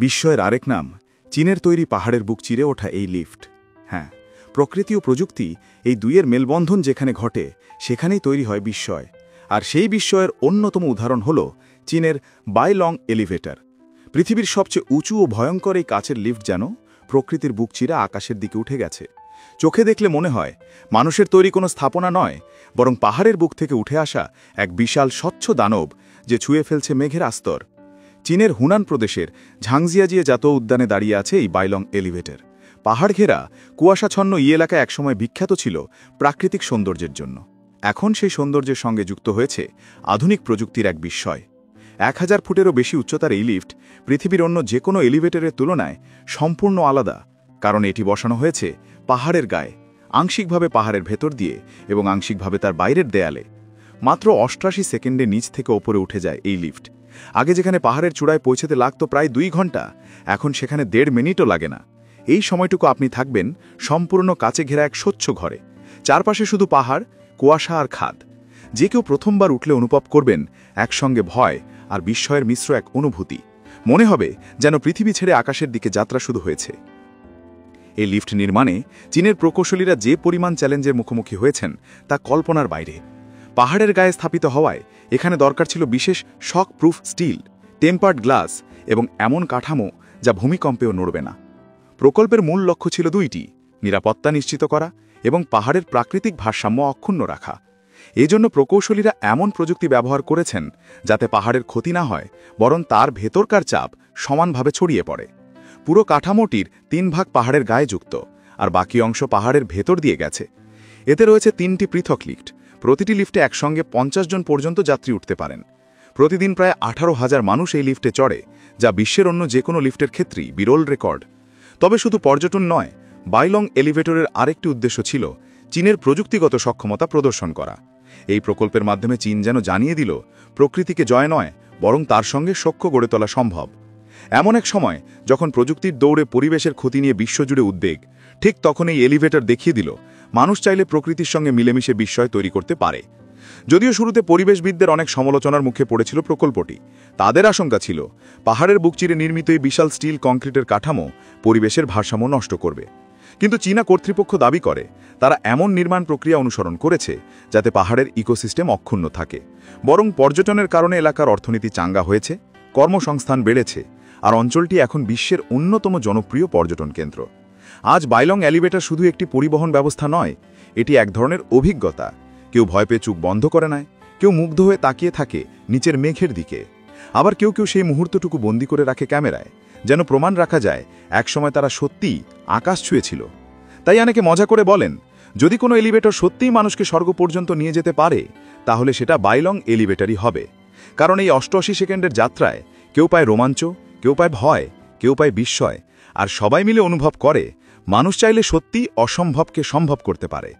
বিস্ময়ের আরেক নাম চীনের তৈরি পাহাড়ের বুক চিরে ওঠা এই লিফট। হ্যাঁ, প্রকৃতি ও প্রযুক্তি এই দুইয়ের মেলবন্ধন যেখানে ঘটে সেখানেই তৈরি হয় বিস্ময়। আর সেই বিস্ময়ের অন্যতম উদাহরণ হল চীনের বাইলং এলিভেটর। পৃথিবীর সবচেয়ে উঁচু ও ভয়ঙ্কর এই কাচের লিফট যেন প্রকৃতির বুক চিরা আকাশের দিকে উঠে গেছে। চোখে দেখলে মনে হয় মানুষের তৈরি কোনো স্থাপনা নয়, বরং পাহাড়ের বুক থেকে উঠে আসা এক বিশাল স্বচ্ছ দানব যে ছুঁয়ে ফেলছে মেঘের আস্তর। চীনের হুনান প্রদেশের ঝাংজিয়াজিয়ে জাতীয় উদ্যানে দাঁড়িয়ে আছে এই বাইলং এলিভেটর। পাহাড় ঘেরা কুয়াশাচ্ছন্ন এই এলাকা একসময় বিখ্যাত ছিল প্রাকৃতিক সৌন্দর্যের জন্য। এখন সেই সৌন্দর্যের সঙ্গে যুক্ত হয়েছে আধুনিক প্রযুক্তির এক বিস্ময়। 1000 ফুটেরও বেশি উচ্চতার এই লিফট পৃথিবীর অন্য যে কোনো এলিভেটরের তুলনায় সম্পূর্ণ আলাদা, কারণ এটি বসানো হয়েছে পাহাড়ের গায়ে, আংশিকভাবে পাহাড়ের ভেতর দিয়ে এবং আংশিকভাবে তার বাইরের দেয়ালে। মাত্র 88 সেকেন্ডে নিচ থেকে ওপরে উঠে যায় এই লিফট। আগে যেখানে পাহাড়ের চূড়ায় পৌঁছতে লাগতো প্রায় 2 ঘন্টা, এখন সেখানে 1.5 মিনিটও লাগে না। এই সময়টুকু আপনি থাকবেন সম্পূর্ণ কাচে ঘেরা এক স্বচ্ছ ঘরে। চারপাশে শুধু পাহাড়, কুয়াশা আর খাদ। যে কেউ প্রথমবার উঠলে অনুভব করবেন একসঙ্গে ভয় আর বিস্ময়ের মিশ্র এক অনুভূতি। মনে হবে যেন পৃথিবী ছেড়ে আকাশের দিকে যাত্রা শুরু হয়েছে। এই লিফট নির্মাণে চীনের প্রকৌশলীরা যে পরিমাণ চ্যালেঞ্জের মুখোমুখি হয়েছেন তা কল্পনার বাইরে। পাহাড়ের গায়ে স্থাপিত হওয়ায় এখানে দরকার ছিল বিশেষ shockproof steel, tempered glass এবং এমন কাঠামো যা ভূমিকম্পেও নড়বে না। প্রকল্পের মূল লক্ষ্য ছিল 2টি: নিরাপত্তা নিশ্চিত করা এবং পাহাড়ের প্রাকৃতিক ভারসাম্য অক্ষুণ্ণ রাখা। এজন্য প্রকৌশলীরা এমন প্রযুক্তি ব্যবহার করেছেন যাতে পাহাড়ের ক্ষতি না হয়, বরং তার ভেতরকার চাপ সমানভাবে ছড়িয়ে পড়ে। পুরো কাঠামোটির 3 ভাগ পাহাড়ের গায়ে যুক্ত, আর বাকি অংশ পাহাড়ের ভেতর দিয়ে গেছে। এতে রয়েছে 3টি পৃথক লিফট। প্রতিটি লিফটে একসঙ্গে 50 জন পর্যন্ত যাত্রী উঠতে পারেন। প্রতিদিন প্রায় 18,000 মানুষ এই লিফটে চড়ে, যা বিশ্বের অন্য যে কোনো লিফটের ক্ষেত্রেই বিরল রেকর্ড। তবে শুধু পর্যটন নয়, বাইলং এলিভেটরের আরেকটি উদ্দেশ্য ছিল চীনের প্রযুক্তিগত সক্ষমতা প্রদর্শন করা। এই প্রকল্পের মাধ্যমে চীন যেন জানিয়ে দিল প্রকৃতিকে জয় নয়, বরং তার সঙ্গে সখ্য গড়ে তোলা সম্ভব। এমন এক সময় যখন প্রযুক্তির দৌড়ে পরিবেশের ক্ষতি নিয়ে বিশ্বজুড়ে উদ্বেগ, ঠিক তখন এই এলিভেটর দেখিয়ে দিল মানুষ চাইলে প্রকৃতির সঙ্গে মিলেমিশে বিস্ময় তৈরি করতে পারে। যদিও শুরুতে পরিবেশবিদদের অনেক সমালোচনার মুখে পড়েছিল প্রকল্পটি। তাদের আশঙ্কা ছিল পাহাড়ের বুক চিরে নির্মিত এই বিশাল স্টিল কংক্রিটের কাঠামো পরিবেশের ভারসাম্য নষ্ট করবে। কিন্তু চীনা কর্তৃপক্ষ দাবি করে তারা এমন নির্মাণ প্রক্রিয়া অনুসরণ করেছে যাতে পাহাড়ের ইকোসিস্টেম অক্ষুণ্ণ থাকে। বরং পর্যটনের কারণে এলাকার অর্থনীতি চাঙ্গা হয়েছে, কর্মসংস্থান বেড়েছে, আর অঞ্চলটি এখন বিশ্বের অন্যতম জনপ্রিয় পর্যটন কেন্দ্র। আজ বাইলং এলিভেটর শুধু একটি পরিবহন ব্যবস্থা নয়, এটি এক ধরনের অভিজ্ঞতা। কেউ ভয় পেয়ে চোখ বন্ধ করে নেয়, কেউ মুগ্ধ হয়ে তাকিয়ে থাকে নিচের মেঘের দিকে, আবার কেউ কেউ সেই মুহূর্তটুকু বন্দি করে রাখে ক্যামেরায়, যেন প্রমাণ রাখা যায় একসময় তারা সত্যিই আকাশ ছুঁয়েছিল। তাই অনেকে মজা করে বলেন, যদি কোনো এলিভেটর সত্যিই মানুষকে স্বর্গ পর্যন্ত নিয়ে যেতে পারে, তাহলে সেটা বাইলং এলিভেটরই হবে। কারণ এই 88 সেকেন্ডের যাত্রায় কেউ পায় রোমাঞ্চ, কেউ পায় ভয়, কেউ পায় বিস্ময়, আর সবাই মিলে অনুভব করে মানুষ চাইলে সত্যিই অসম্ভবকে সম্ভব করতে পারে।